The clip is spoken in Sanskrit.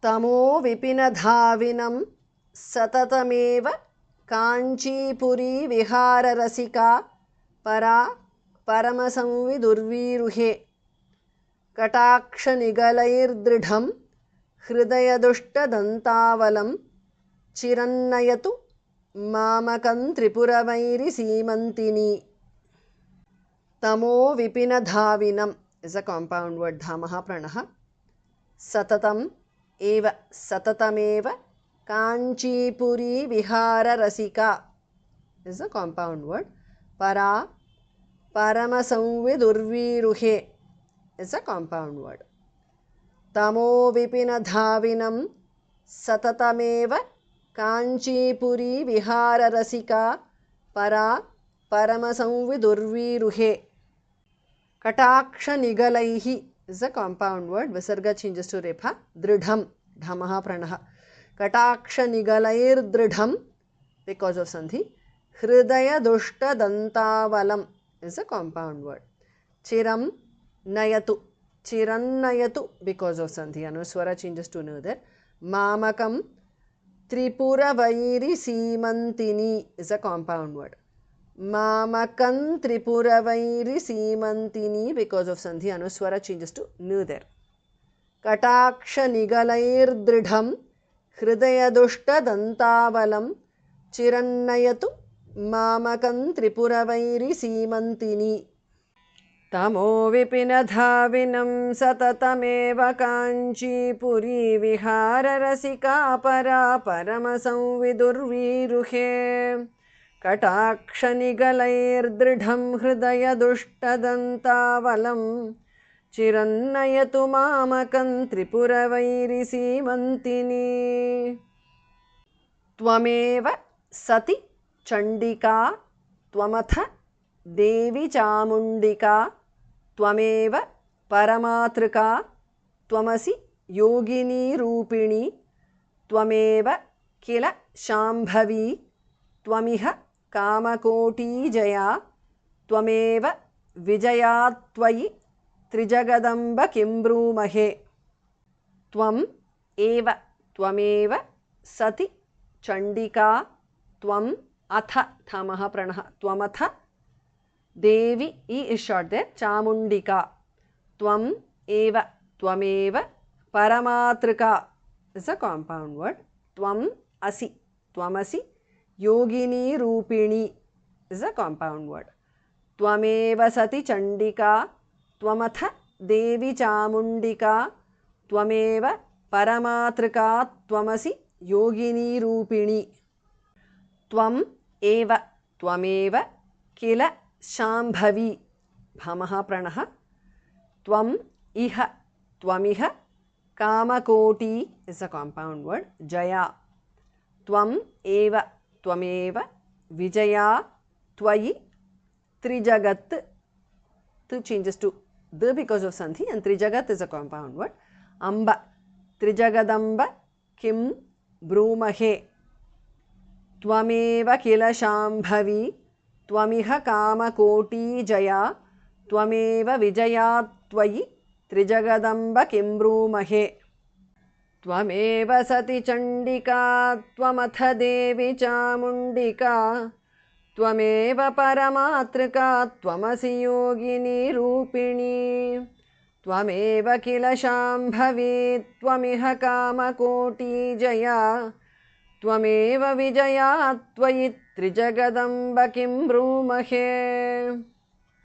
तमो विपिनधाविनं सततमेव काञ्चीपुरी विहाररसिका परा परमसंविदुर्वीरुहे कटाक्षनिगलैर्दृढं हृदयदुष्टदन्तावलं चिरन्नयतु मामकं त्रिपुरवैरिसीमन्तिनी. तमो विपिनधाविनम् is a compound word. धामः प्रणः. सततम् एव सततमेव काञ्चीपुरी विहाररसिका is a compound word. परा परमसंविदुर्वीरुहे is a compound word. तमो विपिनधाविनं सततमेव काञ्चीपुरी विहाररसिका परा परमसंविदुर्वीरुहे. कटाक्षनिगलैः is a compound word. Visarga changes to repha. Dridham dhamaha pranaha. Katakshanigalair because of sandhi. Hridaya dushta dantavalam is a compound word. Chiram nayatu. Chirannayatu because of sandhi. Anuswara changes to another. Mamakam tripura vairi simantini is a compound word. Mamakan tripura vairi simantini because of sandhi. Anuswara changes to neither. Kataksha nigalair dridham hridaya dushta dantavalam chirannayatu mamakan tripura vairi simantini. तमो विपिनधाविनं सततमेव काञ्चीपुरी विहाररसिका परा परमसंविदुर्वीरुहे कटाक्षनिगलैर्दृढं हृदयदुष्टदन्तावलं चिरन्नयतु मामकं त्रिपुरवैरिसीमन्तिनी. त्वमेव सति चण्डिका त्वमथ देवी चामुण्डिका त्वमेव परमातृका त्वमसि योगिनी रूपिणी त्वमेव किल शाम्भवी त्वमिह कामकोटीजया त्वमेव विजया त्वयि त्रिजगदम्ब किं ब्रूमहे. त्वम् एव त्वमेव सति चण्डिका त्वम् अथ थामः प्रणः त्वमथ देवी ई is short there चामुण्डिका त्वम् एव त्वमेव परमातृका is a compound word. त्वम् असि त्वमसि योगिनी रूपिणी is a compound word. त्वमेव सति चण्डिका त्वमथ देवी चामुण्डिका त्वमेव परमातृका त्वमसि योगिनी रूपिणी. त्वम् एव त्वमेव किल शाम्भवी भमः प्रणः त्वम् इह त्वमिह Kamakoti is a compound word. जया त्वम् एव त्वमेव विजया त्वयि त्रिजगत् to changes to the because of sandhi and trijagat is a compound word. Amba trijagadamba kim brumahe त्वमेव किल शाम्भवी त्वमिह कामकोटी जया त्वमेव विजया त्वयि त्रिजगदम्ब किं ब्रूमहे. त्वमेव सति चण्डिका त्वमथ देवी चामुण्डिका त्वमेव परमातृका त्वमसि योगिनी रूपिणी त्वमेव किल शाम्भवी त्वमिह कामकोटी जया त्वमेव विजया त्वयि त्रिजगदम्ब किं ब्रूमहे.